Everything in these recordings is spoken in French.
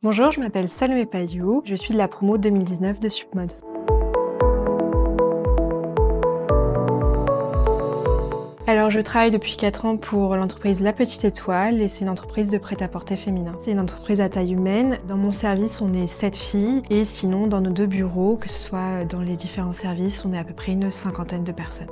Bonjour, je m'appelle Salomé Payou, je suis de la promo 2019 de Submode. Alors je travaille depuis 4 ans pour l'entreprise La Petite Étoile et c'est une entreprise de prêt-à-porter féminin. C'est une entreprise à taille humaine. Dans mon service, on est 7 filles et sinon dans nos 2 bureaux, que ce soit dans les différents services, on est à peu près une cinquantaine de personnes.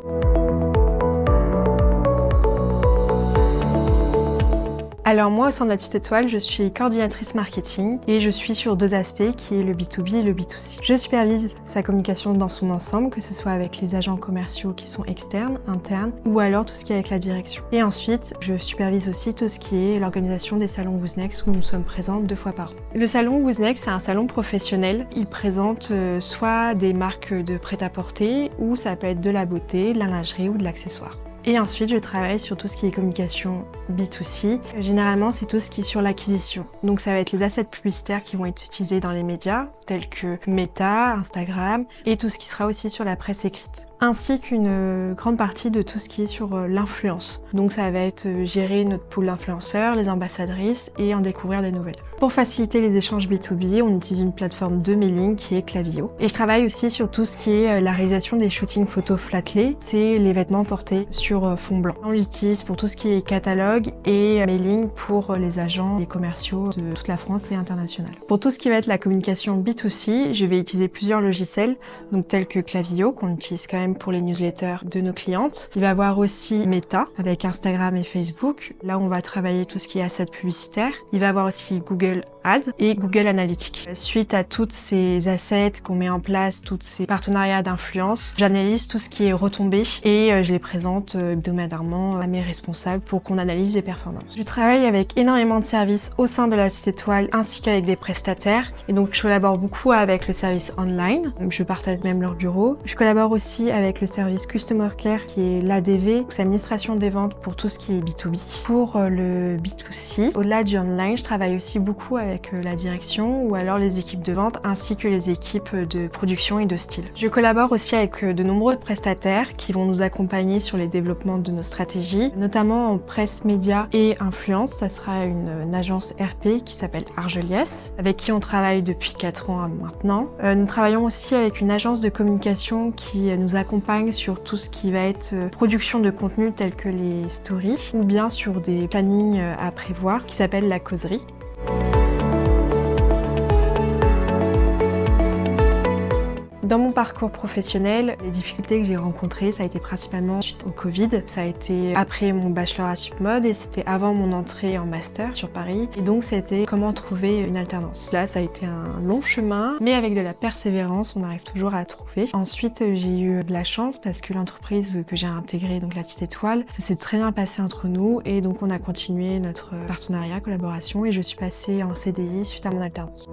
Alors moi, au sein de La Petite Étoile, je suis coordinatrice marketing et je suis sur 2 aspects qui est le B2B et le B2C. Je supervise sa communication dans son ensemble, que ce soit avec les agents commerciaux qui sont externes, internes, ou alors tout ce qui est avec la direction. Et ensuite, je supervise aussi tout ce qui est l'organisation des salons Wooznext où nous sommes présents 2 fois par an. Le salon Wooznext, c'est un salon professionnel. Il présente soit des marques de prêt-à-porter ou ça peut être de la beauté, de la lingerie ou de l'accessoire. Et ensuite, je travaille sur tout ce qui est communication B2C. Généralement, c'est tout ce qui est sur l'acquisition. Donc ça va être les assets publicitaires qui vont être utilisés dans les médias, tels que Meta, Instagram, et tout ce qui sera aussi sur la presse écrite. Ainsi qu'une grande partie de tout ce qui est sur l'influence. Donc ça va être gérer notre pool d'influenceurs, les ambassadrices et en découvrir des nouvelles. Pour faciliter les échanges B2B, on utilise une plateforme de mailing qui est Klaviyo. Et je travaille aussi sur tout ce qui est la réalisation des shootings photos flatlay, c'est les vêtements portés sur fond blanc. On l'utilise pour tout ce qui est catalogue et mailing pour les agents, les commerciaux de toute la France et internationale. Pour tout ce qui va être la communication B2C, je vais utiliser plusieurs logiciels, donc tels que Klaviyo, qu'on utilise quand même pour les newsletters de nos clientes. Il va y avoir aussi Meta avec Instagram et Facebook. Là, on va travailler tout ce qui est assets publicitaires. Il va y avoir aussi Google Ads et Google Analytics. Suite à toutes ces assets qu'on met en place, tous ces partenariats d'influence, j'analyse tout ce qui est retombé et je les présente hebdomadairement à mes responsables pour qu'on analyse les performances. Je travaille avec énormément de services au sein de La Petite Étoile ainsi qu'avec des prestataires et donc je collabore beaucoup avec le service online, donc je partage même leur bureau. Je collabore aussi avec le service Customer Care qui est l'ADV, c'est l'administration des ventes pour tout ce qui est B2B. Pour le B2C, au-delà du online, je travaille aussi beaucoup avec la direction ou alors les équipes de vente ainsi que les équipes de production et de style. Je collabore aussi avec de nombreux prestataires qui vont nous accompagner sur les développements de nos stratégies, notamment en presse, médias et influence. Ça sera une agence RP qui s'appelle Argeliès, avec qui on travaille depuis 4 ans maintenant. Nous travaillons aussi avec une agence de communication qui nous accompagne sur tout ce qui va être production de contenu tels que les stories ou bien sur des plannings à prévoir qui s'appelle La Causerie. Dans mon parcours professionnel, les difficultés que j'ai rencontrées, ça a été principalement suite au Covid. Ça a été après mon bachelor à Submode et c'était avant mon entrée en master sur Paris. Et donc, c'était comment trouver une alternance. Là, ça a été un long chemin, mais avec de la persévérance, on arrive toujours à trouver. Ensuite, j'ai eu de la chance parce que l'entreprise que j'ai intégrée, donc La Petite Étoile, ça s'est très bien passé entre nous et donc on a continué notre partenariat, collaboration et je suis passée en CDI suite à mon alternance.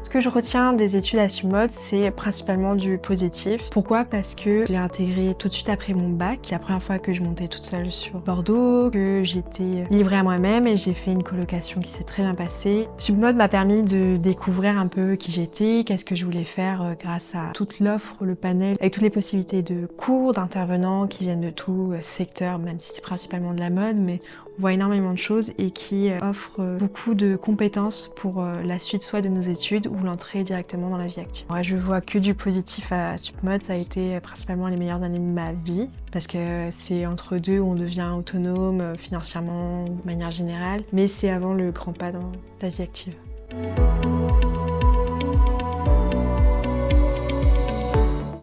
Ce que je retiens des études à Submode, c'est principalement du positif. Pourquoi? Parce que je l'ai intégré tout de suite après mon bac. C'est la première fois que je montais toute seule sur Bordeaux, que j'étais livrée à moi-même et j'ai fait une colocation qui s'est très bien passée. Submode m'a permis de découvrir un peu qui j'étais, qu'est-ce que je voulais faire grâce à toute l'offre, le panel, avec toutes les possibilités de cours, d'intervenants qui viennent de tout secteur, même si c'est principalement de la mode, mais on voit énormément de choses et qui offre beaucoup de compétences pour la suite soit de nos études ou l'entrée directement dans la vie active. Moi, je vois que du positif à Submode, ça a été principalement les meilleures années de ma vie parce que c'est entre deux où on devient autonome financièrement de manière générale, mais c'est avant le grand pas dans la vie active.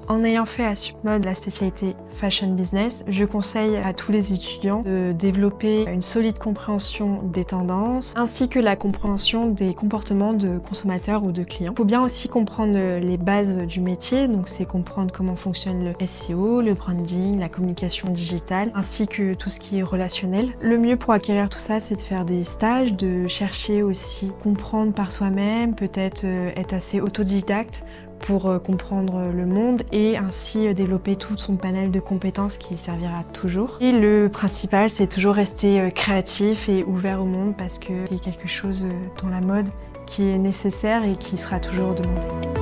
En ayant fait à Submode la spécialité Fashion Business, je conseille à tous les étudiants de développer une solide compréhension des tendances ainsi que la compréhension des comportements de consommateurs ou de clients. Il faut bien aussi comprendre les bases du métier, donc c'est comprendre comment fonctionne le SEO, le branding, la communication digitale ainsi que tout ce qui est relationnel. Le mieux pour acquérir tout ça, c'est de faire des stages, de chercher aussi comprendre par soi-même, peut-être être assez autodidacte pour comprendre le monde et ainsi développer tout son panel de compétences qui servira toujours. Et le principal, c'est toujours rester créatif et ouvert au monde parce que c'est quelque chose dans la mode qui est nécessaire et qui sera toujours demandé.